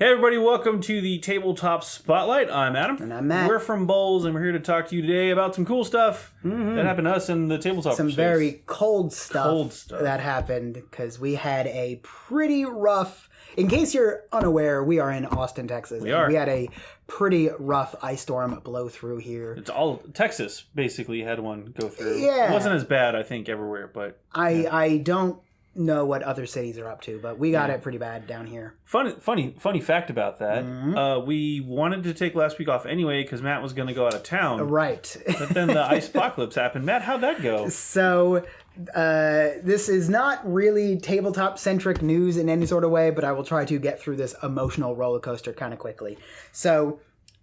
Hey everybody, welcome to the Tabletop Spotlight. I'm Adam. And I'm Matt. We're from Bowls, and we're here to talk to you today about some cool stuff that happened to us in the tabletop Some space. very cold stuff that happened, because we had a pretty rough... In case you're unaware, we are in Austin, Texas. We are. We had a pretty rough ice storm blow through here. It's all... Texas basically had one go through. Yeah. It wasn't as bad, I think, everywhere, but... I don't know what other cities are up to, but we got it pretty bad down here. Funny fact about that. We wanted to take last week off anyway because Matt was going to go out of town. Right. But then the Ice-pocoplyse happened. Matt, how'd that go? So, this is not really tabletop-centric news in any sort of way, but I will try to get through this emotional roller coaster kind of quickly. So,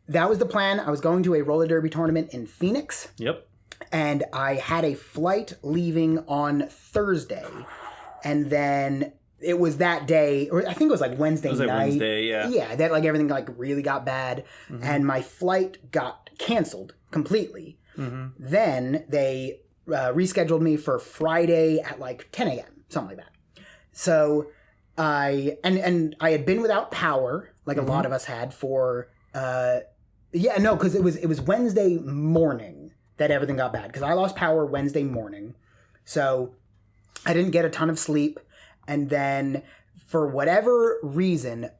that was the plan. I was going to a roller derby tournament in Phoenix. Yep. And I had a flight leaving on Thursday. And then it was that day, or I think it was like Wednesday night. Wednesday, yeah. Yeah, that like everything like really got bad. And my flight got canceled completely. Then they rescheduled me for Friday at like 10 a.m., something like that. So I had been without power, like a lot of us had for, because it was Wednesday morning that everything got bad. Because I lost power Wednesday morning. So I didn't get a ton of sleep, and then for whatever reason,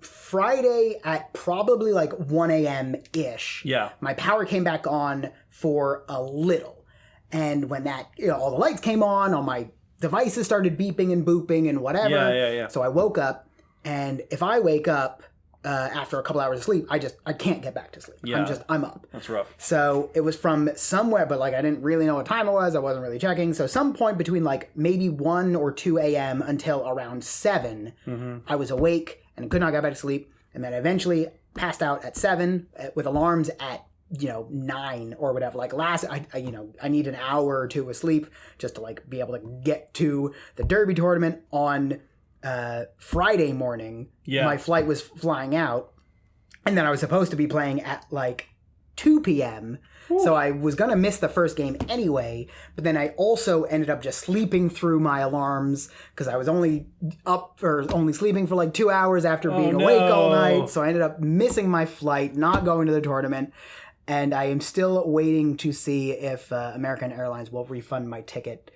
Friday at probably like 1 a.m.-ish, my power came back on for a little. And when that, all the lights came on, all my devices started beeping and booping and whatever. Yeah. So I woke up, and if I wake up after a couple hours of sleep, I can't get back to sleep. Yeah. I'm up. That's rough. So it was from somewhere, but like I didn't really know what time it was. I wasn't really checking. So some point between like maybe 1 or 2 a.m. until around 7, I was awake and could not get back to sleep. And then eventually passed out at 7 with alarms at 9 or whatever. Like I need an hour or two of sleep just to like be able to get to the derby tournament on Friday morning. My flight was flying out, and then I was supposed to be playing at like 2 p.m. So I was gonna miss the first game anyway, but then I also ended up just sleeping through my alarms because I was only sleeping for like 2 hours after being awake all night. So I ended up missing my flight, not going to the tournament, and I am still waiting to see if American Airlines will refund my ticket.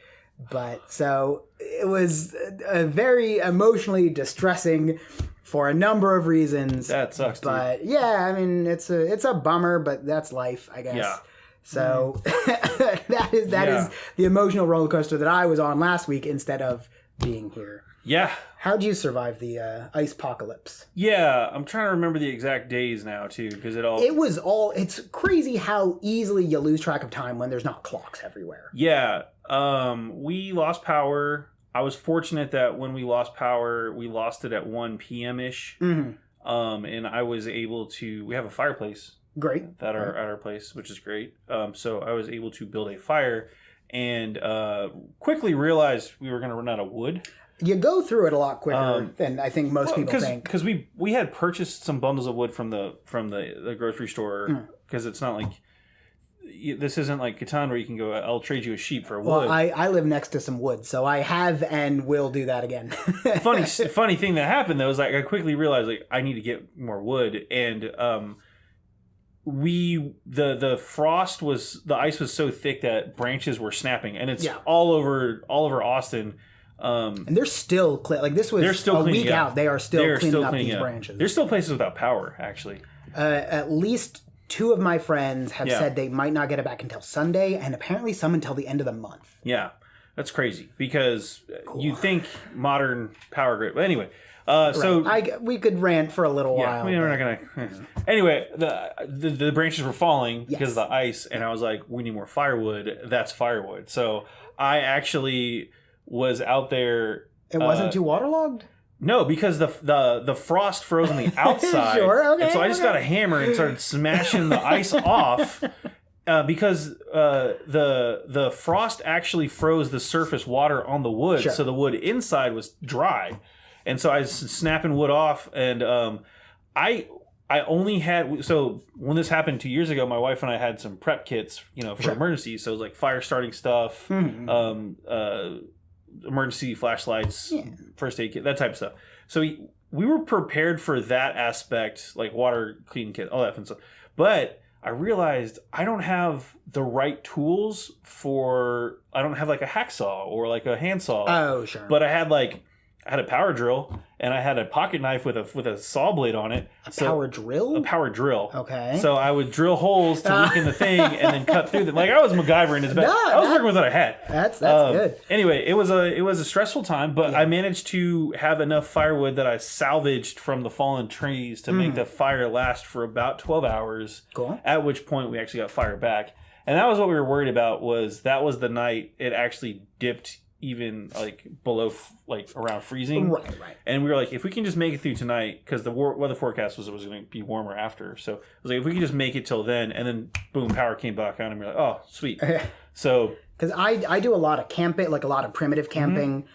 But so it was a very emotionally distressing for a number of reasons. That sucks. But yeah, I mean it's a bummer, but that's life, I guess. Yeah. So that is the emotional roller coaster that I was on last week instead of being here. Yeah. How'd you survive the Ice-pocoplyse? Yeah, I'm trying to remember the exact days now too, because it's crazy how easily you lose track of time when there's not clocks everywhere. Yeah. We lost power. I was fortunate that when we lost power, we lost it at 1 p.m.-ish. And I was able to... We have a fireplace. Great. At our place, which is great. So I was able to build a fire and quickly realized we were going to run out of wood. You go through it a lot quicker than I think most people think. Because we had purchased some bundles of wood from the grocery store, because it's not like... This isn't like Catan where you can go, I'll trade you a sheep for wood. Well, I live next to some wood, so I have and will do that again. Funny thing that happened, though, is like I quickly realized like I need to get more wood. And the frost the ice was so thick that branches were snapping. And it's all over Austin. And they're still this was a week out. They are still cleaning up these branches. There's still places without power, actually. At least 2 of my friends have said they might not get it back until Sunday, and apparently some until the end of the month. Yeah, that's crazy because you think modern power grid. But anyway, so we could rant for a little while. We're not gonna. Anyway, the branches were falling because of the ice, and I was like, we need more firewood. That's firewood. So I actually was out there. It wasn't too waterlogged? No, because the frost froze on the outside. Sure, okay. And so I just got a hammer and started smashing the ice off because the frost actually froze the surface water on the wood. Sure. So the wood inside was dry. And so I was snapping wood off, and I only had... So when this happened 2 years ago, my wife and I had some prep kits, for emergencies. So it was like fire starting stuff, emergency flashlights, first aid kit, that type of stuff. So we were prepared for that aspect, like water cleaning kit, all that fun stuff. But I realized I don't have the right tools I don't have like a hacksaw or like a handsaw. Oh, sure. But I had a power drill and I had a pocket knife with a saw blade on it. Power drill? A power drill. Okay. So I would drill holes to weaken the thing and then cut through them. Like I was MacGyver in his bed. I was working with what I had. That's good. Anyway, it was a stressful time, but I managed to have enough firewood that I salvaged from the fallen trees to make the fire last for about 12 hours. Cool. At which point we actually got fire back. And that was what we were worried about, that was the night it actually dipped even like below around freezing. Right. And we were like, if we can just make it through tonight, because the weather forecast was going to be warmer after. So I was like, if we can just make it till then, and then boom, power came back on, and we were like, oh, sweet. So because I do a lot of camping, like a lot of primitive camping.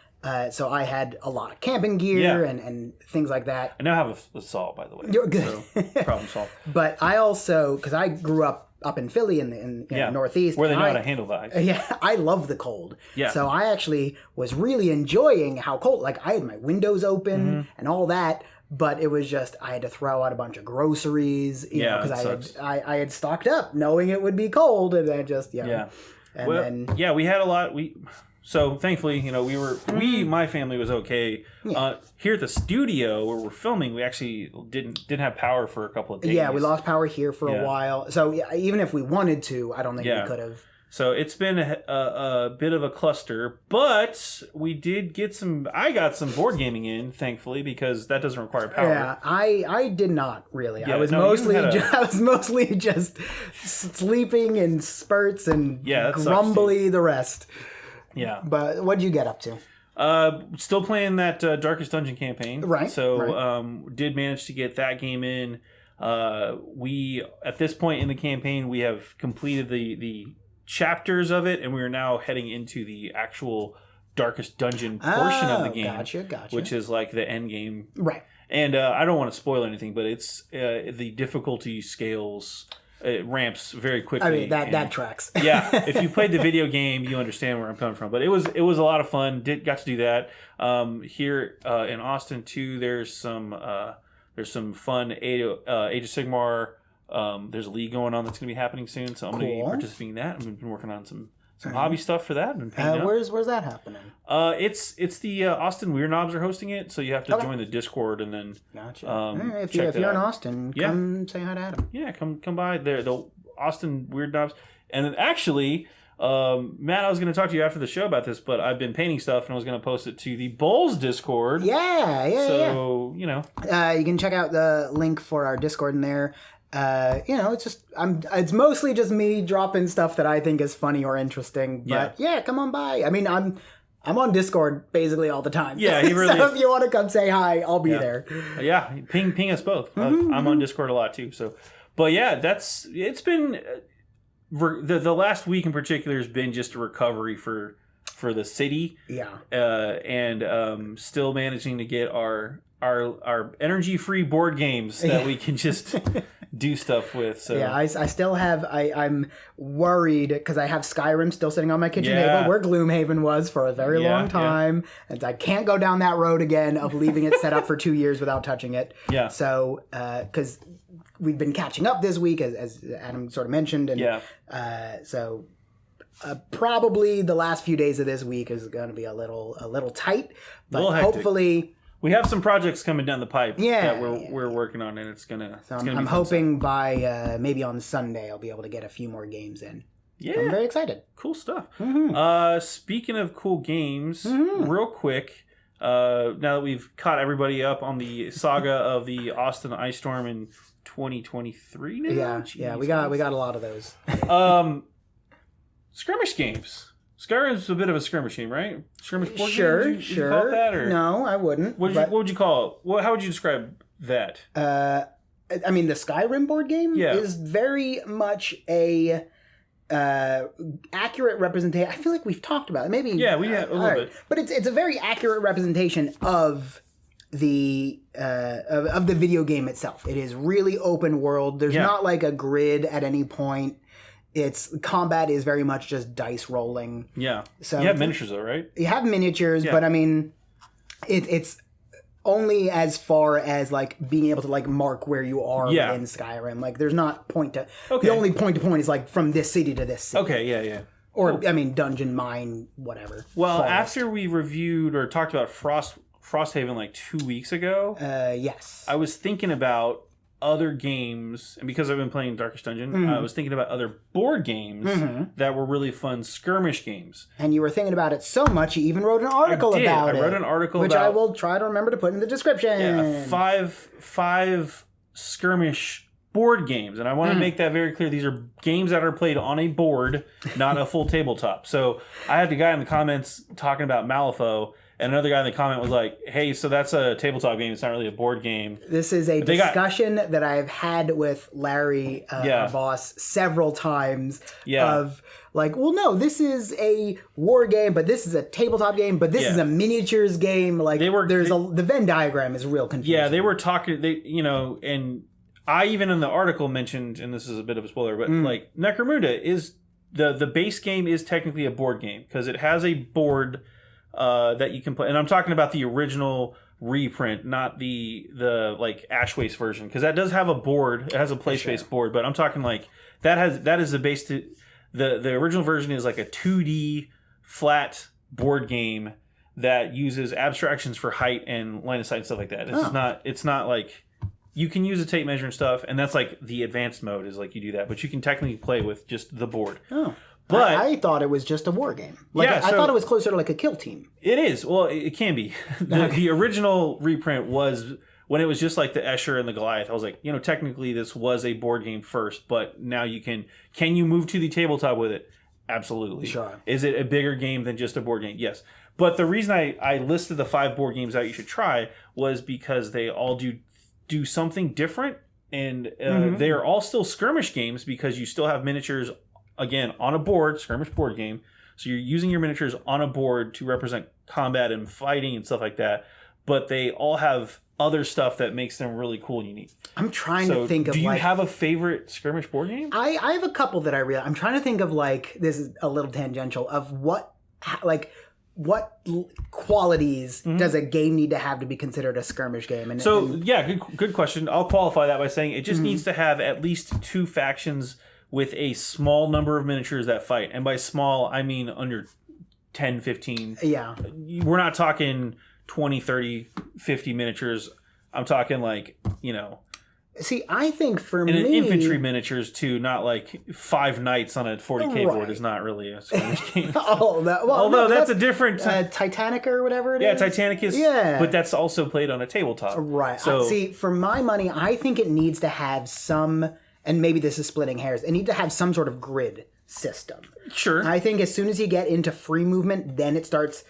So I had a lot of camping gear and things like that. I now have a saw, by the way. You're good. So, problem solved. But I also, because I grew up in Philly in Northeast. Where they know how to handle the ice. Yeah, I love the cold. Yeah. So I actually was really enjoying how cold, like I had my windows open and all that, but it was just, I had to throw out a bunch of groceries, you know, because I had stocked up knowing it would be cold, and then just, Yeah. And well, then... we had a lot, so thankfully, you know, my family was okay. Yeah. Here at the studio where we're filming, we actually didn't have power for a couple of days. Yeah, we lost power here for a while. So even if we wanted to, I don't think we could have. So it's been a bit of a cluster, but we did get I got some board gaming in, thankfully, because that doesn't require power. Yeah, I did not really. Yeah, I was mostly just sleeping in spurts and grumbly the rest. Yeah. But what'd you get up to? Still playing that Darkest Dungeon campaign. Right. So did manage to get that game in. We at this point in the campaign we have completed the chapters of it, and we are now heading into the actual Darkest Dungeon portion of the game. Gotcha. Which is like the end game. Right. And I don't want to spoil anything, but it's the difficulty scales. It ramps very quickly. I mean that tracks. Yeah, if you played the video game, you understand where I'm coming from. But it was a lot of fun. Got to do that. Here in Austin too. There's some fun Age of Sigmar. There's a league going on that's going to be happening soon, so I'm going to be participating in that. I've been working on some hobby stuff for that. Where's that happening? It's the Austin Weird Knobs are hosting it, so you have to join the Discord and then. Gotcha. If you're in Austin, come say hi to Adam. Yeah, come by there. The Austin Weird Knobs, and then actually, Matt, I was going to talk to you after the show about this, but I've been painting stuff and I was going to post it to the Bulls Discord. So you know, you can check out the link for our Discord in there. It's mostly just me dropping stuff that I think is funny or interesting. But come on by. I mean, I'm on Discord basically all the time. Yeah, he really. So if you want to come say hi, I'll be there. Yeah, ping us both. I'm on Discord a lot too. So, but yeah, it's been the last week in particular has been just a recovery for the city. Yeah, and still managing to get our energy free board games that we can just do stuff with. So yeah, I still have. I'm worried because I have Skyrim still sitting on my kitchen table where Gloomhaven was for a very long time, and I can't go down that road again of leaving it set up for 2 years without touching it. Yeah. So because we've been catching up this week, as Adam sort of mentioned, and so. Probably the last few days of this week is going to be a little tight, but hopefully we have some projects coming down the pipe that we're working on, and it's gonna. So I'm hoping by maybe on Sunday I'll be able to get a few more games in. Yeah, I'm very excited. Cool stuff. Mm-hmm. Speaking of cool games, real quick, now that we've caught everybody up on the saga of the Austin Ice Storm in 2023 now. Yeah, we got a lot of those. Skirmish Games. Skyrim's a bit of a skirmish game, right? Skirmish board game? Would you call it that, or? No, I wouldn't. What would you call it? How would you describe that? I mean, the Skyrim board game is very much a accurate representation. I feel like we've talked about it. Maybe we have a little bit, but it's a very accurate representation of the of the video game itself. It is really open world. There's not like a grid at any point. Its combat is very much just dice rolling. Yeah. So you have miniatures though, right? You have miniatures, but I mean, it's only as far as like being able to like mark where you are Yeah. within Skyrim. Like there's not point to Okay. the only point to point is like from this city to this city. Okay, yeah. Or I mean dungeon mine whatever. Well, Forest. after we reviewed or talked about Frosthaven like 2 weeks ago, yes. I was thinking about other games, and because I've been playing Darkest Dungeon, I was thinking about other board games that were really fun skirmish games. And you were thinking about it so much, you even wrote an article about it. I wrote an article which about, I will try to remember to put in the description. Yeah, five skirmish board games, and I want to make that very clear. These are games that are played on a board, not a full tabletop. So I had the guy in the comments talking about Malifaux, and another guy in the comment was like, hey, so that's a tabletop game. It's not really a board game. This is a discussion that I've had with Larry, our boss, several times of like, well, no, this is a war game, but this is a tabletop game, but this is a miniatures game. Like, the Venn diagram is real confusing. Yeah, they were talking, and I even in the article mentioned, and this is a bit of a spoiler, but like Necromunda is, the base game is technically a board game because it has a board that you can play, and I'm talking about the original reprint, not the like Ash Waste version, because that does have a board. It has a place-based board, but I'm talking like that is the base to the original version is like a 2D flat board game that uses abstractions for height and line of sight and stuff like that. It's not like you can use a tape measure and stuff, and that's like the advanced mode is like you do that, but you can technically play with just the board. But I thought it was just a war game. Like I thought it was closer to like a kill team. It is. Well, it can be. The original reprint was when it was just like the Escher and the Goliath. I was like, technically this was a board game first, but now you can you move to the tabletop with it? Absolutely. Sure. Is it a bigger game than just a board game? Yes. But the reason I listed the 5 board games out you should try was because they all do something different, and they are all still skirmish games because you still have miniatures. Again, on a board, skirmish board game. So you're using your miniatures on a board to represent combat and fighting and stuff like that. But they all have other stuff that makes them really cool and unique. I'm trying to think of, do you have a favorite skirmish board game? I have a couple that I'm trying to think of, like, this is a little tangential, of what qualities does a game need to have to be considered a skirmish game? Good question. I'll qualify that by saying it just needs to have at least 2 factions with a small number of miniatures that fight. And by small, I mean under 10, 15. Yeah. We're not talking 20, 30, 50 miniatures. I'm talking like, See, I think for me... And infantry miniatures too, not like 5 knights on a 40k board is not really a skirmish game. Although that's a different... Titanic or whatever it is? Yeah, Titanic is... Yeah. But that's also played on a tabletop. Right. So, see, for my money, I think it needs to have some... And maybe this is splitting hairs. It needs to have some sort of grid system. Sure. I think as soon as you get into free movement, then it starts,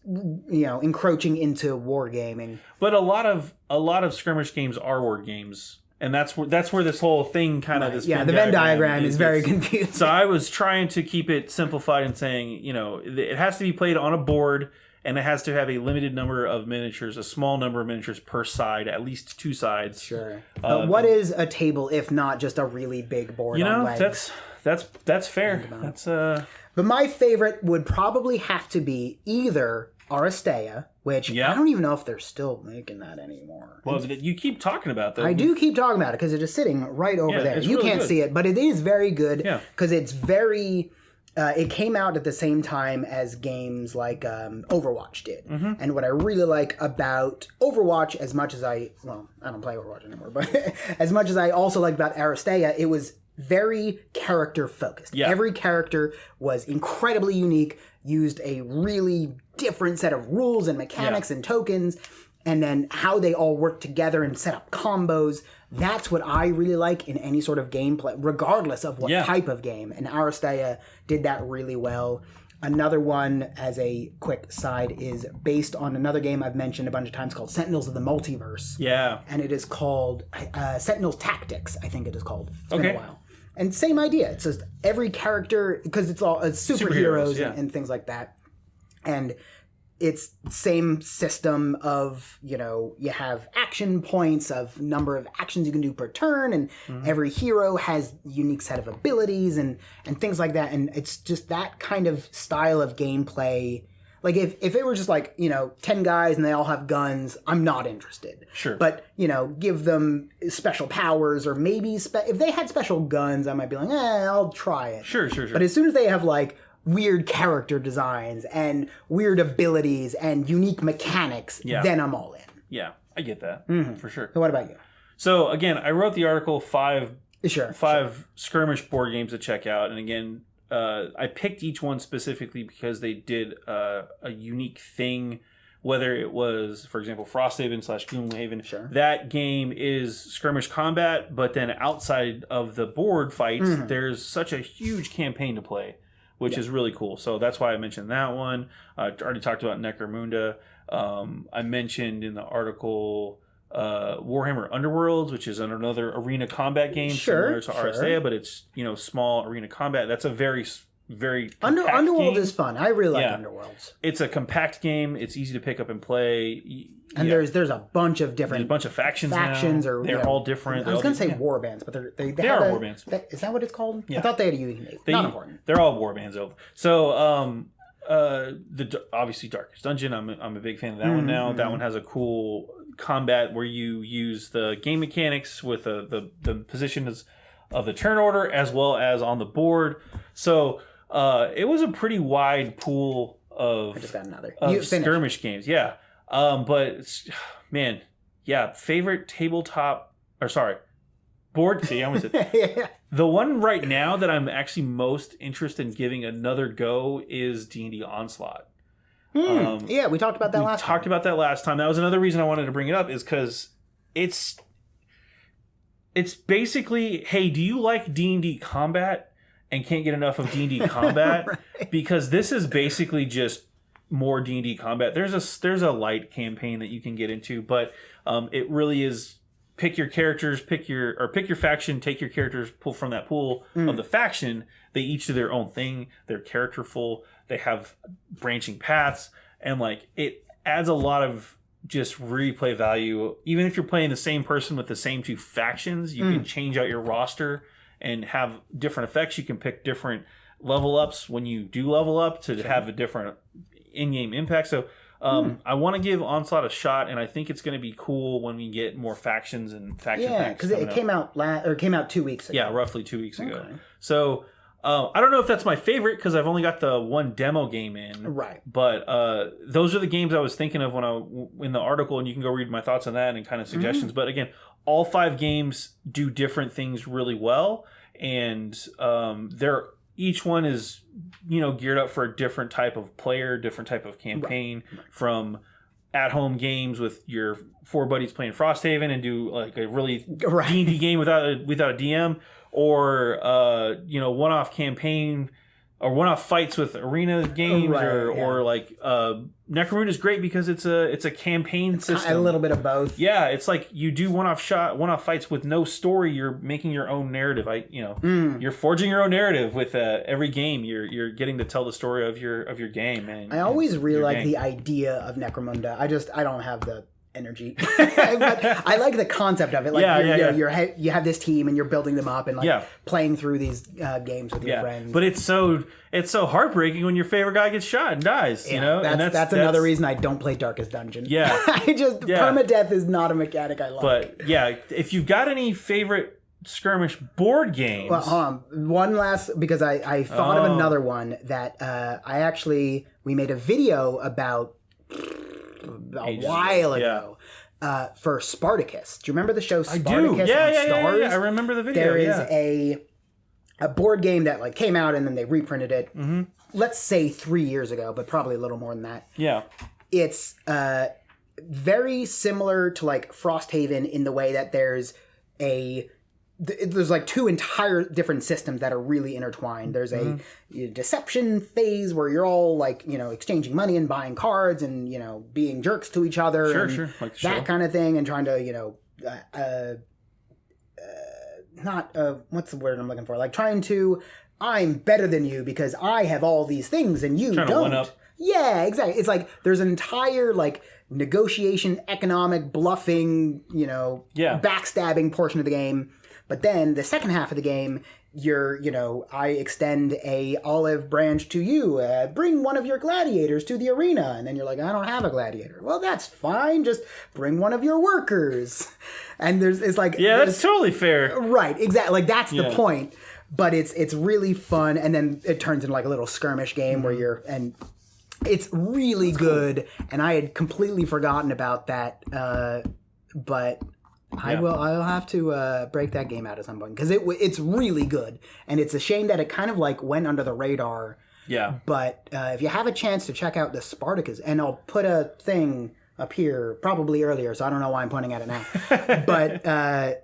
encroaching into wargaming. But a lot of skirmish games are war games, and that's where this whole thing kind of this. Yeah, the Venn diagram is very confusing. So I was trying to keep it simplified and saying, it has to be played on a board. And it has to have a limited number of miniatures, a small number of miniatures per side, at least 2 sides. Sure. But what is a table if not just a really big board on legs? That's fair. But my favorite would probably have to be either Aristea, which I don't even know if they're still making that anymore. Well, you keep talking about that. I do keep talking about it because it is sitting right over there. You can't see it, but it is very good because it's very... it came out at the same time as games like Overwatch did. And what I really like about Overwatch, as much as I don't play Overwatch anymore, but as much as I also like about Aristea, it was very character focused. Yeah. Every character was incredibly unique, used a really different set of rules and mechanics and tokens, and then how they all work together and set up combos. That's what I really like in any sort of gameplay, regardless of what type of game. And Aristea did that really well. Another one, as a quick side, is based on another game I've mentioned a bunch of times called Sentinels of the Multiverse. Yeah. And it is called Sentinels Tactics, I think it is called. It's been a while. And same idea. It's just every character, because it's all superheroes and things like that. And it's same system of, you have action points of number of actions you can do per turn, and every hero has unique set of abilities and things like that. And it's just that kind of style of gameplay. Like, if it were just like, 10 guys and they all have guns, I'm not interested. Sure. But, give them special powers, or maybe if they had special guns, I might be like, I'll try it. Sure. But as soon as they have, like, weird character designs and weird abilities and unique mechanics, then I'm all in. Yeah, I get that, for sure. So what about you? So, again, I wrote the article, five skirmish board games to check out. And again, I picked each one specifically because they did a unique thing, whether it was, for example, Frosthaven / Gloomhaven. Sure. That game is skirmish combat, but then outside of the board fights, there's such a huge campaign to play, which is really cool. So that's why I mentioned that one. I already talked about Necromunda. I mentioned in the article Warhammer Underworlds, which is another arena combat game similar to Aristea, but it's small arena combat. That's a very Underworld game. Is fun. I really like Underworlds. It's a compact game. It's easy to pick up and play. And there's a bunch of different There's a bunch of factions now. They're all different. I was going to say warbands, but they are warbands. Is that what it's called? Yeah. I thought they had a unique name. Not important. They're all warbands though. So obviously Darkest Dungeon. I'm a big fan of that one now. That one has a cool combat where you use the game mechanics with the positions of the turn order as well as on the board. So it was a pretty wide pool of I just got another. skirmish games. Yeah. But favorite tabletop board. See, I almost said the one right now that I'm actually most interested in giving another go is D&D Onslaught. Yeah, we talked about that last time. That was another reason I wanted to bring it up, is because it's basically, hey, do you like D&D combat and can't get enough of D&D combat? Right. Because this is basically just more D&D combat. There's a light campaign that you can get into, but it really is pick your characters, pick your faction, take your characters, pull from that pool of the faction. They each do their own thing. They're characterful. They have branching paths, and like it adds a lot of just replay value. Even if you're playing the same person with the same two factions, you can change out your roster and have different effects. You can pick different level ups when you do level up to have a different in-game impact. So I want to give Onslaught a shot, and I think it's going to be cool when we get more factions and faction packs. Yeah, because it came out 2 weeks ago. Yeah, roughly 2 weeks ago. So I don't know if that's my favorite because I've only got the one demo game in. Right. But those are the games I was thinking of in the article, and you can go read my thoughts on that and kind of suggestions. But again, all 5 games do different things really well, and each one is geared up for a different type of player, different type of campaign. Right. From at-home games with your 4 buddies playing Frosthaven and do like a really D&D game without a DM, or one-off campaign or one-off fights with arena games, or like Necromunda is great because it's a campaign system. A little bit of both. Yeah, it's like you do one-off fights with no story. You're making your own narrative. You're forging your own narrative with every game. You're getting to tell the story of your game. And I always really like the idea of Necromunda. I don't have the energy. But I like the concept of it. Like you have this team and you're building them up and playing through these games with your friends. But it's so heartbreaking when your favorite guy gets shot and dies. That's another reason I don't play Darkest Dungeon. Yeah, permadeath is not a mechanic I like. But yeah, if you've got any favorite skirmish board games, one last, because I thought of another one that we made a video about a while ago for Spartacus. Do you remember the show Spartacus on Stars? Yeah, I remember the video. There is a board game that came out and then they reprinted it. Mm-hmm. Let's say 3 years ago, but probably a little more than that. Yeah, it's very similar to Frosthaven in the way that there's like 2 entire different systems that are really intertwined. There's a deception phase where you're all exchanging money and buying cards and being jerks to each other, that kind of thing, and trying to what's the word I'm looking for? Trying to, I'm better than you because I have all these things and you don't. To one up. Yeah, exactly. It's there's an entire negotiation, economic bluffing, backstabbing portion of the game. But then the second half of the game I extend a olive branch to you. Bring one of your gladiators to the arena. And then you're like, I don't have a gladiator. Well, that's fine. Just bring one of your workers. And it's like... Yeah, that's totally fair. Right, exactly. Like, that's the point. But it's really fun. And then it turns into like a little skirmish game where and it's really good. Cool. And I had completely forgotten about that. But... I'll have to break that game out at some point because it's really good, and it's a shame that it kind of like went under the radar. Yeah. But if you have a chance to check out the Spartacus, and I'll put a thing up here probably earlier, so I don't know why I'm pointing at it now. But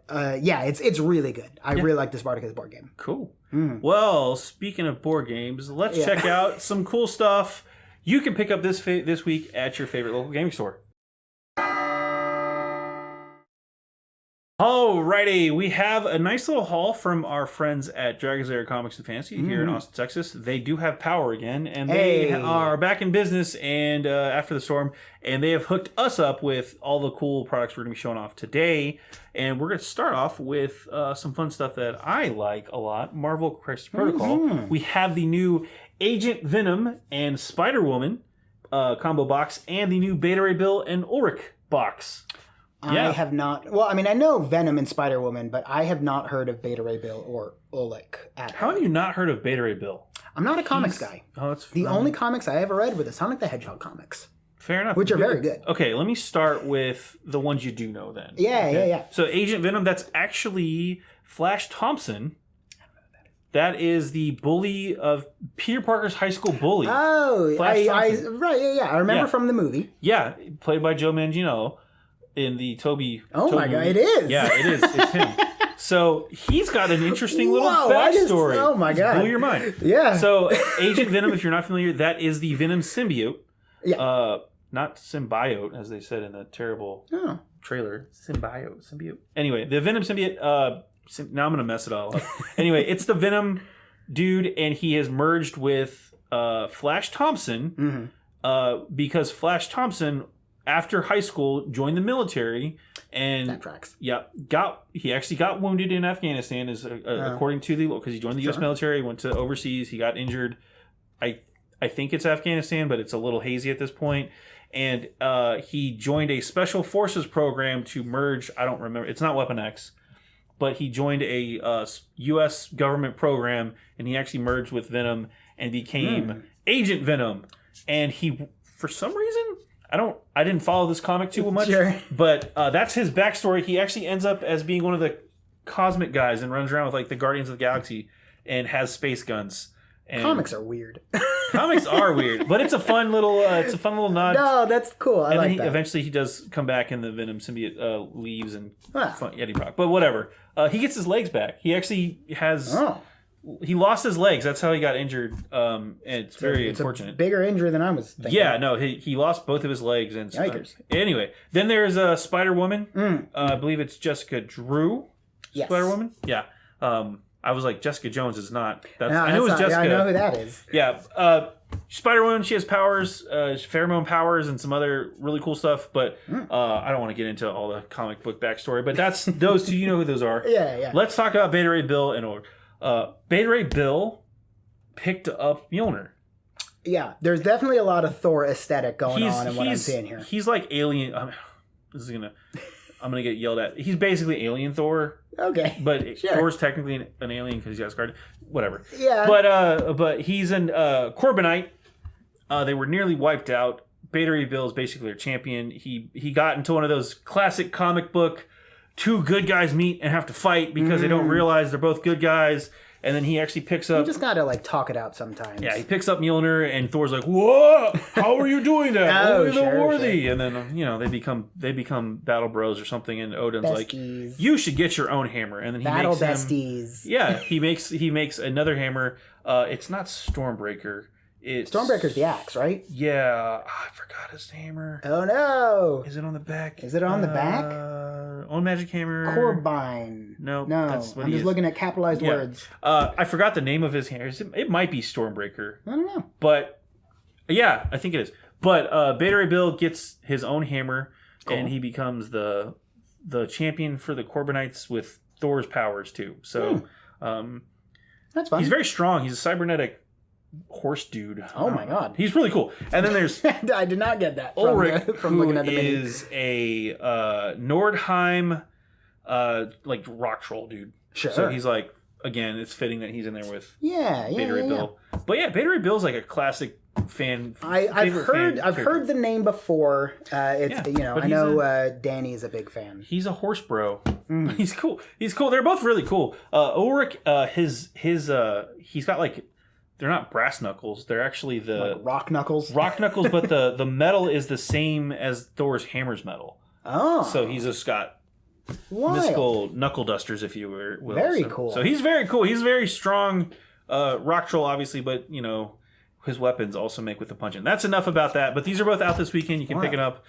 it's really good. I really like the Spartacus board game. Cool. Well, speaking of board games, let's check out some cool stuff you can pick up this week at your favorite local gaming store. Alrighty, we have a nice little haul from our friends at Dragon's Lair Comics and Fantasy here in Austin, Texas. They do have power again, and they are back in business and after the storm, and they have hooked us up with all the cool products we're going to be showing off today. And we're going to start off with some fun stuff that I like a lot, Marvel Crisis Protocol. We have the new Agent Venom and Spider-Woman combo box, and the new Beta Ray Bill and Ulrich box. I have not... Well, I mean, I know Venom and Spider-Woman, but I have not heard of Beta Ray Bill or Ulrich at all. How have you not heard of Beta Ray Bill? I'm not a comics guy. Oh, that's the only comics I ever read were the Sonic the Hedgehog comics. Fair enough. Which are very good. Okay, let me start with the ones you do know then. Yeah. So Agent Venom, that's actually Flash Thompson. That is the bully of Peter Parker's high school bully. Oh, right. I remember from the movie. Yeah, played by Joe Manganiello. In the Toby. My God, it is. Yeah, it is. It's him. So he's got an interesting little backstory. Oh my God. Blew your mind. Yeah. So Agent Venom, if you're not familiar, that is the Venom symbiote. Yeah. Not symbiote, as they said in the terrible trailer. Symbiote. Anyway, the Venom symbiote. Now I'm going to mess it all up. Anyway, it's the Venom dude, and he has merged with Flash Thompson because Flash Thompson, after high school, joined the military, and that tracks. Yeah, he actually got wounded in Afghanistan, according to because he joined the U.S. military, went to overseas, he got injured. I think it's Afghanistan, but it's a little hazy at this point. And he joined a special forces program to merge. I don't remember. It's not Weapon X, but he joined a U.S. government program, and he actually merged with Venom and became Agent Venom. And he, for some reason, I didn't follow this comic too much, but that's his backstory. He actually ends up as being one of the cosmic guys and runs around with like the Guardians of the Galaxy and has space guns. And comics are weird. Comics are weird, but it's a fun little nod. No, that's cool. I like that. Eventually he does come back and the Venom symbiote leaves and Eddie Brock. But whatever. He gets his legs back. He actually has... He lost his legs. That's how he got injured. And it's very unfortunate. A bigger injury than I was thinking. Yeah, no, he lost both of his legs. And anyway, then there's Spider-Woman. I believe it's Jessica Drew. Yes. Spider-Woman? Yeah. I was like, Jessica Jones is not. I knew it was Jessica. Yeah, I know who that is. Yeah. Spider-Woman, she has powers, pheromone powers, and some other really cool stuff. But I don't want to get into all the comic book backstory. But that's those two. You know who those are. Yeah. Let's talk about Beta Ray Bill and Beta Ray Bill picked up Mjolnir. Yeah, there's definitely a lot of Thor aesthetic going on in what I'm seeing here. He's like Alien. I'm gonna get yelled at. He's basically Alien Thor. Okay, but Thor's technically an alien because he's got scarred. Whatever. Yeah. But he's an Corbinite. They were nearly wiped out. Beta Ray Bill is basically their champion. He got into one of those classic comic book. Two good guys meet and have to fight because they don't realize they're both good guys. And then he actually picks up... You just gotta, talk it out sometimes. Yeah, he picks up Mjolnir, and Thor's like, "Whoa! How are you doing that? Only the worthy!" Sure. And then, they become battle bros or something, and Odin's besties. Like, "You should get your own hammer." And then he battle makes besties. Yeah, he makes another hammer. It's not Stormbreaker. Stormbreaker's the axe, right? Yeah. I forgot his hammer. Oh, no. Is it on the back? Is it on the back? On Magic Hammer. Corbine. No. That's what I'm just looking at capitalized words. I forgot the name of his hammer. It might be Stormbreaker. I don't know. But, yeah, I think it is. But Beta Ray Bill gets his own hammer, and he becomes the champion for the Corbinites with Thor's powers, too. So, That's fine. He's very strong. He's a cybernetic horse dude. Oh my god. He's really cool. And then there's I did not get that Ulrich, from looking at the menu. is a Nordheim like rock troll dude. Sure. So he's like, again, it's fitting that he's in there with Beta Ray yeah. Bill. But yeah, Beta Ray Bill's like a classic fan. I've heard the name before. I know Danny's a big fan. He's a horse bro. He's cool. They're both really cool. Ulrich, he's got like, they're not brass knuckles. They're actually the like rock knuckles. Rock knuckles, but the metal is the same as Thor's hammer's metal. Oh, so he's just got mystical knuckle dusters, if you will. Very cool. So he's very cool. He's very strong. Rock troll, obviously, but his weapons also make with the punch. And that's enough about that. But these are both out this weekend. You can pick it up.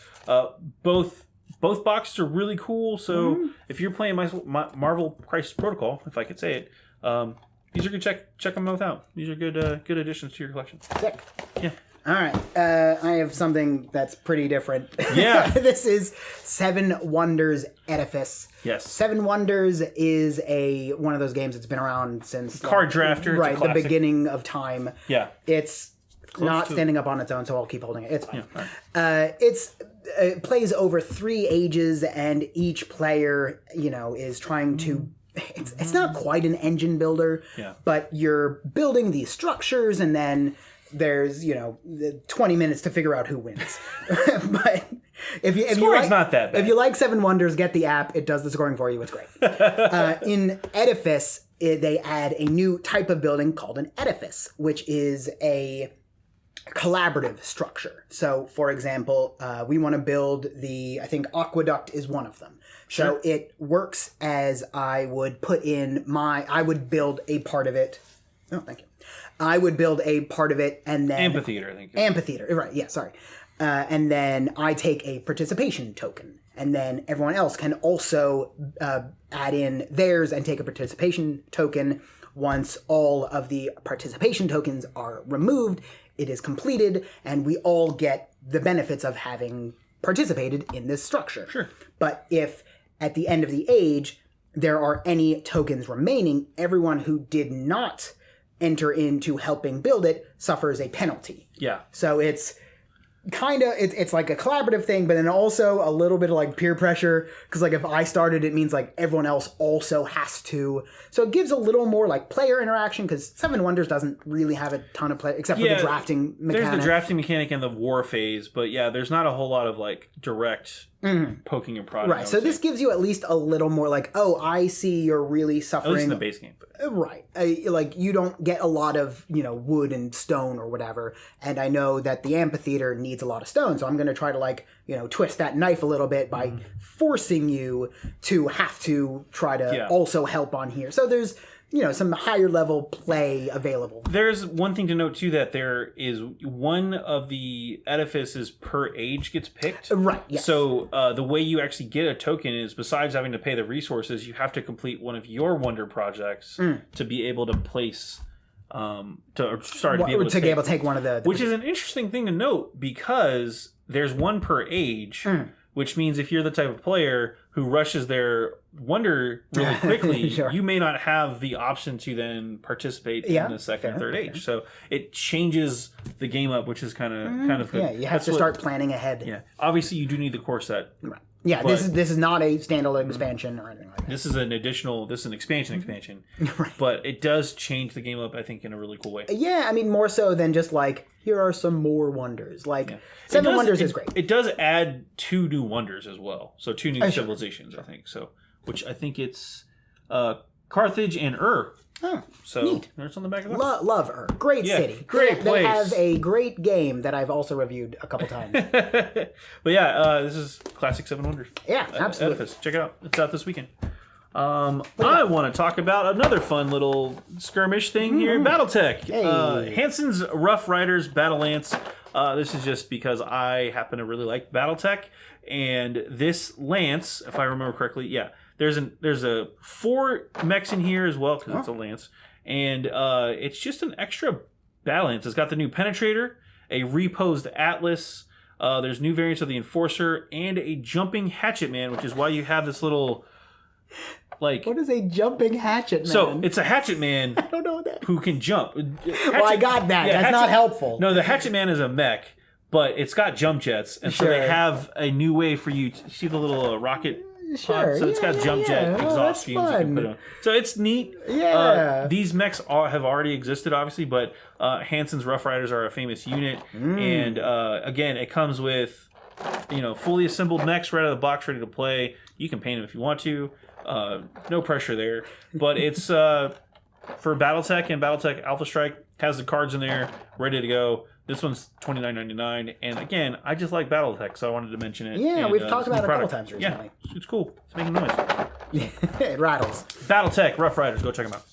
Both boxes are really cool. So if you're playing my Marvel Crisis Protocol, if I could say it, these are good. Check them both out. These are good additions to your collection. Sick. Yeah. All right. I have something that's pretty different. Yeah. This is Seven Wonders Edifice. Yes. Seven Wonders is one of those games that's been around since card drafter. Right, the beginning of time. Yeah. It's not standing up on its own, so I'll keep holding it. It's fine. Yeah, it plays over 3 ages, and each player, is trying to. It's not quite an engine builder, but you're building these structures, and then there's 20 minutes to figure out who wins. But if you like, not that bad. If you like Seven Wonders, get the app. It does the scoring for you. It's great. In Edifice, they add a new type of building called an edifice, which is a collaborative structure. So, for example, we want to build I think aqueduct is one of them. So it works as I would build a part of it. Oh, thank you. I would build a part of it and then... Amphitheater, I think. Amphitheater, right, yeah, sorry. And then I take a participation token. And then everyone else can also add in theirs and take a participation token. Once all of the participation tokens are removed, it is completed, and we all get the benefits of having participated in this structure. Sure. But if at the end of the age there are any tokens remaining, everyone who did not enter into helping build it suffers a penalty. Yeah. So it's kind of it's like a collaborative thing, but then also a little bit of like peer pressure, because like if I started, it means like everyone else also has to. So it gives a little more like player interaction, because Seven Wonders doesn't really have a ton of play except for the drafting mechanic. There's the drafting mechanic and the war phase, but yeah, there's not a whole lot of like direct poking and prodding. Right. So this gives you at least a little more like, oh, I see you're really suffering. At least in the base game. Right. Like you don't get a lot of, wood and stone or whatever. And I know that the amphitheater needs a lot of stone. So I'm going to try to like, twist that knife a little bit by forcing you to have to try to also help on here. So there's, some higher level play available. There's one thing to note too, that there is one of the edifices per age gets picked. Right. Yes. So the way you actually get a token is, besides having to pay the resources, you have to complete one of your wonder projects to be able to place. Be able to take one of the which is an interesting thing to note, because there's one per age, which means if you're the type of player who rushes their wonder really quickly, sure. you may not have the option to then participate in the second or third age. So it changes the game up, which is kind of good. Yeah, you have to start planning ahead. Yeah, obviously you do need the core set. Right. Yeah, this is not a standalone expansion or anything like that. This is an expansion, right. But it does change the game up, I think, in a really cool way. Yeah, I mean, more so than just like, here are some more wonders. Like, Seven Wonders is great. It does add 2 new wonders as well. So 2 new civilizations, I think. So, which I think it's Carthage and Ur. Oh, so neat. There's on the back of the love Ur. Great city. Great place. They have a great game that I've also reviewed a couple times. But yeah, this is classic Seven Wonders. Yeah, absolutely. Edifice. Check it out. It's out this weekend. I want to talk about another fun little skirmish thing here in Battletech. Hey. Hanson's Rough Riders Battle Lance. This is just because I happen to really like Battletech, and this lance, if I remember correctly, there's a 4 mechs in here as well, because it's a lance, and it's just an extra battle lance. It's got the new penetrator, a reposed atlas. There's new variants of the enforcer and a jumping hatchet man, which is why you have this little like... What is a jumping hatchet man? So, it's a hatchet man I don't know what that. who can jump. Well, I got that. Yeah, That's not helpful. No, the hatchet man is a mech, but it's got jump jets. And so they have a new way for you to see the little rocket... Sure. So it's got jump jet exhaust fumes you can put on. So it's neat. Yeah. These mechs have already existed, obviously, but Hansen's Rough Riders are a famous unit. And again, it comes with fully assembled mechs right out of the box, ready to play. You can paint them if you want to. No pressure there. But it's for Battletech, and Battletech Alpha Strike has the cards in there, ready to go. This one's $29.99, and again, I just like Battletech, so I wanted to mention it. Yeah, and, we've talked about it a couple product. times recently. Yeah, it's cool. It's making noise. It rattles. Battletech Rough Riders, go check them out.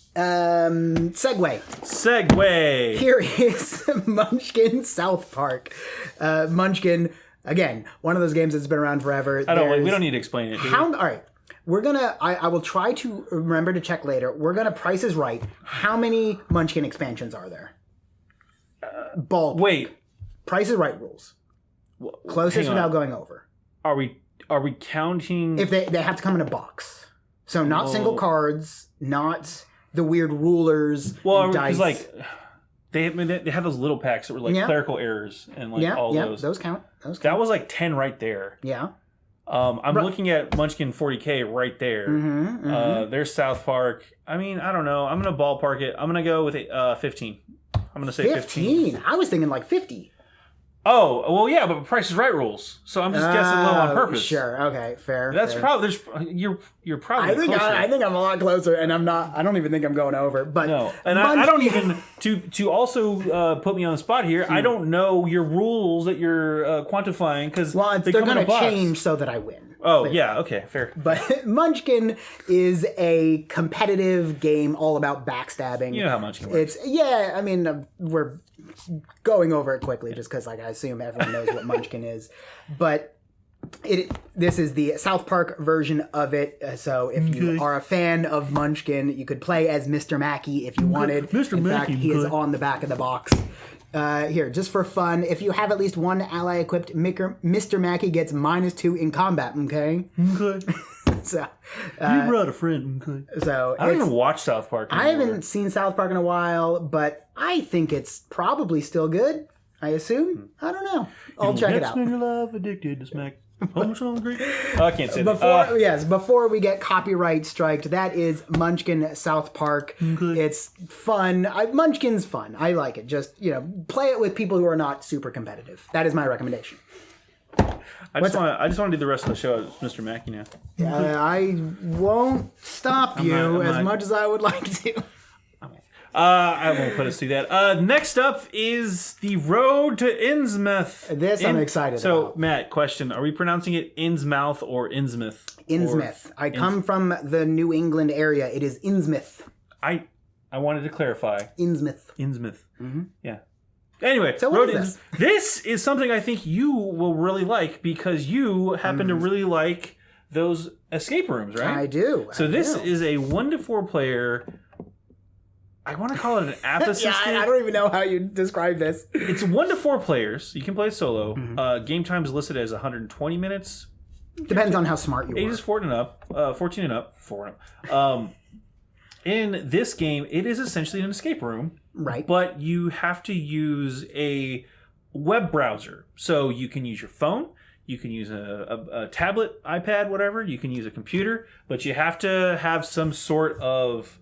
Segue. Here is Munchkin South Park. Munchkin, again, one of those games that's been around forever. We don't need to explain it. All right. We're gonna. I will try to remember to check later. We're gonna Price is Right. How many Munchkin expansions are there? Ball. Wait. Price is Right rules. Closest without going over. Are we counting? If they have to come in a box, so not single cards, not the weird rulers. Well, dice. Like they have those little packs that were like clerical errers and like all those. Those count. That was like 10 right there. Yeah. I'm looking at Munchkin 40K right there. There's South Park. I mean, I don't know. I'm gonna ballpark it. I'm gonna go with 15. I'm going to say 15. I was thinking like 50. Oh, well, yeah, but Price is Right rules. So I'm just guessing low on purpose. Sure. Okay. Fair. That's probably you're probably. I think I'm a lot closer, and I'm not. I don't even think I'm going over. But no, and I don't even to also put me on the spot here. I don't know your rules that you're quantifying because they're going to change so that I win. Oh, yeah, okay, fair. But Munchkin is a competitive game all about backstabbing. You know how Munchkin works. I mean, we're going over it quickly just because I assume everyone knows what Munchkin is. But this is the South Park version of it. So if you are a fan of Munchkin, you could play as Mr. Mackey if you wanted. In fact, he is on the back of the box. Here, just for fun, if you have at least one ally equipped, Mr. Mackey gets -2 in combat, okay? Okay. So, you brought a friend, okay? So I don't even watch South Park anymore. I haven't seen South Park in a while, but I think it's probably still good, I assume. I don't know. I'll check it out. Spend your life addicted to smack. Hungry. I can't say that. Before we get copyright striked, that is Munchkin South Park. Okay. It's fun. Munchkin's fun. I like it. Just, play it with people who are not super competitive. That is my recommendation. I just want to do the rest of the show as Mr. Mackey now. I won't stop you as much as I would like to. I won't put us through that. Next up is the road to Innsmouth. I'm excited about. So, Matt, question. Are we pronouncing it Innsmouth or Innsmouth? Innsmouth. I come from the New England area. It is Innsmouth. I wanted to clarify. Innsmouth. Mm-hmm. Yeah. Anyway, so what is this? This is something I think you will really like because you happen to really like those escape rooms, right? I do. So this is a 1 to 4 player... I want to call it an app assisted. I don't even know how you describe this. It's 1 to 4 players. You can play solo. Game time is listed as 120 minutes. Depends on how smart you are. Ages 14 and up. In this game, it is essentially an escape room. Right. But you have to use a web browser. So you can use your phone. You can use a tablet, iPad, whatever. You can use a computer. But you have to have some sort of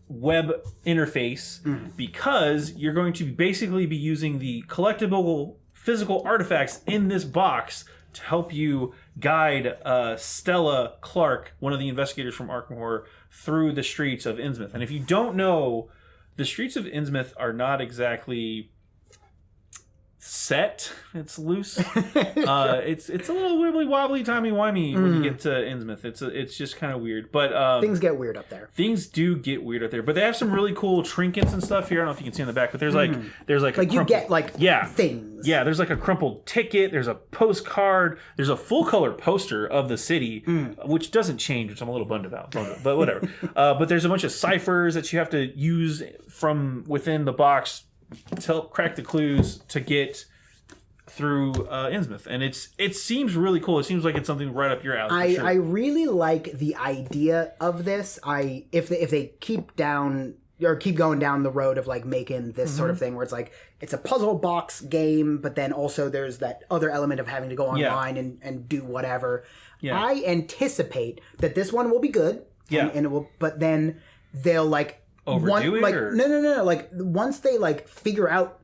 web interface because you're going to basically be using the collectible physical artifacts in this box to help you guide Stella Clark, one of the investigators from Arkham Horror, through the streets of Innsmouth. And if you don't know, the streets of Innsmouth are not exactly set. It's loose. It's a little wibbly wobbly, timey wimey when you get to Innsmouth. It's just kind of weird. But things get weird up there. Things do get weird up there. But they have some really cool trinkets and stuff here. I don't know if you can see on the back, but there's like you get things. Yeah, there's like a crumpled ticket. There's a postcard. There's a full color poster of the city, which doesn't change, which I'm a little bummed about. But whatever. But there's a bunch of ciphers that you have to use from within the box to help crack the clues to get through Innsmouth, and it seems really cool. It seems like it's something right up your alley. I really like the idea of this. If they keep going down the road of like making this sort of thing where it's like it's a puzzle box game, but then also there's that other element of having to go online and do whatever. Yeah. I anticipate that this one will be good. Yeah, and it will, but then they'll like overdo it. Or? No. Like once they like figure out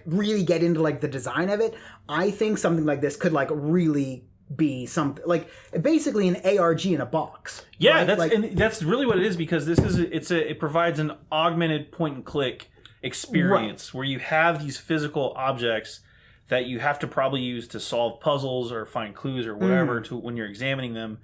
really get into like the design of it, I think something like this could like really be something like basically an ARG in a box. Yeah, right? That's really what it is, because it provides an augmented point and click experience where you have these physical objects that you have to probably use to solve puzzles or find clues or whatever to when you're examining them,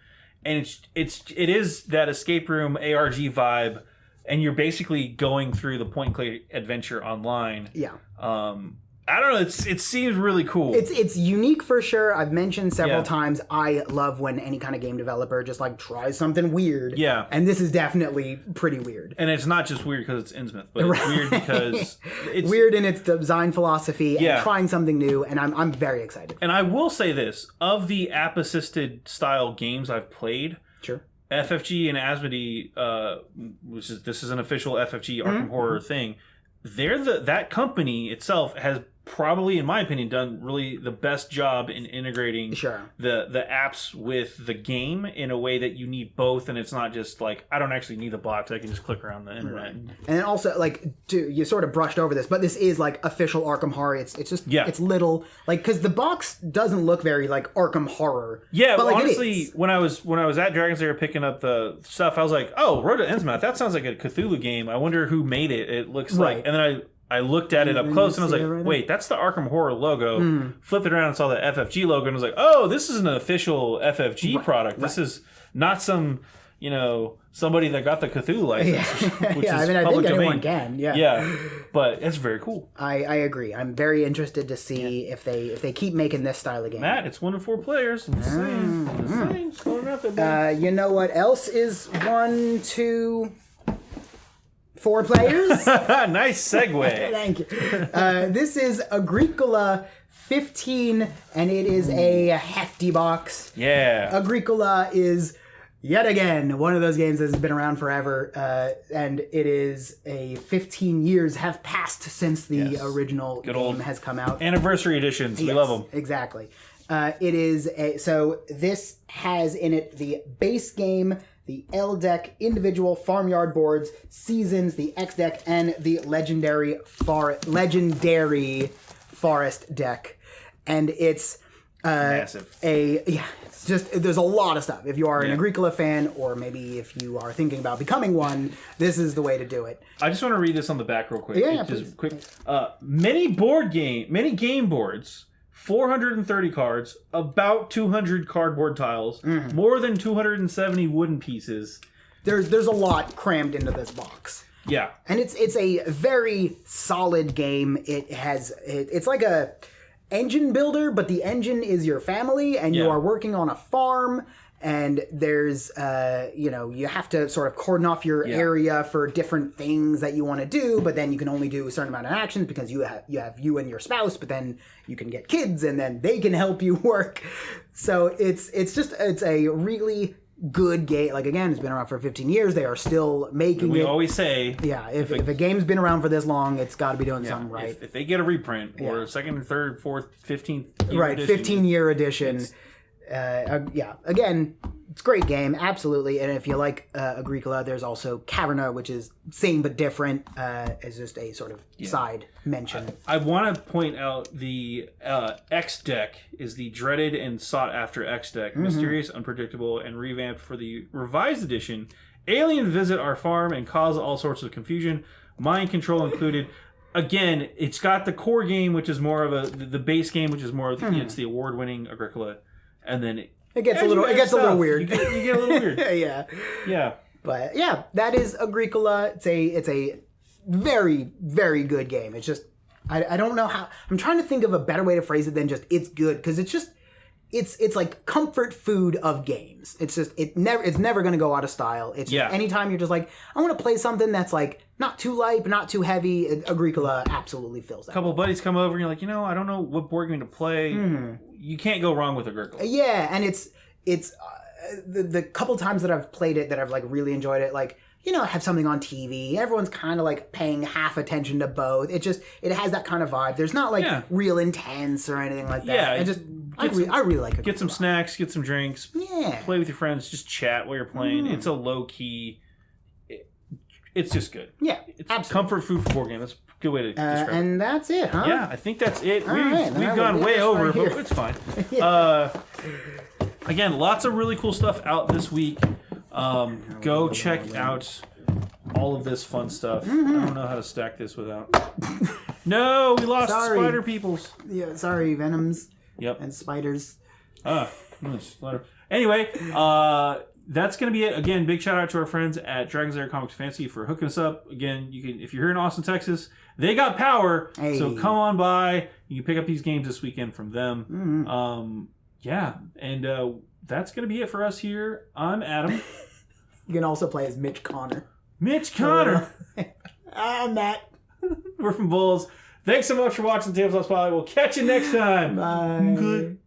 and it is that escape room ARG vibe. And you're basically going through the point and click adventure online. Yeah. I don't know. It seems really cool. It's unique for sure. I've mentioned several times. I love when any kind of game developer just like tries something weird. Yeah. And this is definitely pretty weird. And it's not just weird because it's Innsmouth, but it's weird because it's weird in its design philosophy and trying something new. And I'm very excited. And I will say this: of the app assisted style games I've played, sure. FFG and Asmodee, this is an official FFG Arkham Horror thing. That company itself has probably, in my opinion, done really the best job in integrating the apps with the game in a way that you need both, and it's not just like I don't actually need the box; I can just click around the internet. Right. And then also, like, you sort of brushed over this, but this is like official Arkham Horror. It's just it's little like because the box doesn't look very like Arkham Horror. Yeah, but like, honestly, when I was at Dragon's Lair picking up the stuff, I was like, oh, Road to Innsmouth. That sounds like a Cthulhu game. I wonder who made it. It looks like, and then I looked at it up close and I was like, wait, that's the Arkham Horror logo. Flipped it around and saw the FFG logo and was like, oh, this is an official FFG product. This is not some, somebody that got the Cthulhu license, which is I public think domain. Anyone can. Yeah, but it's very cool. I agree. I'm very interested to see if they keep making this style of game. Matt, it's 1 to 4 players. I'm just saying. Just going out there, you know what else is 1, 2... 4 players. Nice segue. Thank you. This is Agricola 15, and it is a hefty box. Yeah. Agricola is yet again one of those games that has been around forever, and it is 15 years have passed since the original game has come out. Anniversary editions. We love them. Exactly. It is so this has in it the base game, the L deck, individual farmyard boards, seasons, the X deck, and the legendary forest deck. And it's massive. It's just there's a lot of stuff. If you are an Agricola fan, or maybe if you are thinking about becoming one, this is the way to do it. I just want to read this on the back real quick. Yeah, just quick. Many game boards. 430 cards, about 200 cardboard tiles, more than 270 wooden pieces. There's a lot crammed into this box. Yeah. And it's a very solid game. It's like a engine builder, but the engine is your family, and you are working on a farm. And there's, you have to sort of cordon off your area for different things that you want to do, but then you can only do a certain amount of actions because you have you and your spouse, but then you can get kids and then they can help you work. So it's a really good game. Like, again, it's been around for 15 years. They are still making it. We always say... Yeah, if a game's been around for this long, it's got to be doing something right. If they get a reprint or second, third, fourth, 15th year edition. 15-year edition. Again, it's a great game, absolutely. And if you like Agricola, there's also Caverna, which is same but different, as just a sort of side mention. I want to point out the X deck is the dreaded and sought after X deck, mysterious, unpredictable, and revamped for the revised edition. Aliens visit our farm and cause all sorts of confusion, mind control included. Again, it's got the core game, which is more of the base game, which is more of it's the award-winning Agricola. And then it gets a little weird. You get a little weird. Yeah. But yeah, that is Agricola. It's a very, very good game. It's just I don't know how. I'm trying to think of a better way to phrase it than just it's good, because it's like comfort food of games. It's just it's never going to go out of style. It's just, anytime you're just like, I want to play something that's like not too light, but not too heavy. Agricola absolutely fills that. A couple of buddies come over and you're like, I don't know what board game to play. You can't go wrong with Agricola. Yeah, and it's the couple times that I've played it that I've like really enjoyed it, like, have something on TV. Everyone's kind of like paying half attention to both. It has that kind of vibe. There's not like real intense or anything like that. Yeah, I really like it. Get some snacks, get some drinks. Yeah. Play with your friends. Just chat while you're playing. It's a low key. It's just good. Yeah, it's absolutely. Comfort food for board game. That's a good way to describe it. And that's it, huh? Yeah, I think that's it. We've gone way over, but it's fine. Again, lots of really cool stuff out this week. Go check out all of this fun stuff. I don't know how to stack this without. No, we lost spider peoples. Yeah, sorry, venoms. Yep. And spiders. Anyway, that's gonna be it. Again, big shout out to our friends at Dragon's Lair Comics Fancy for hooking us up. Again, you can, if you're here in Austin, Texas, they got power. Hey. So come on by. You can pick up these games this weekend from them. And that's gonna be it for us here. I'm Adam. You can also play as Mitch Connor. Mitch Connor. I'm Matt. We're from Bulls. Thanks so much for watching the Tabletop Spotlight. We'll catch you next time. Bye. Good.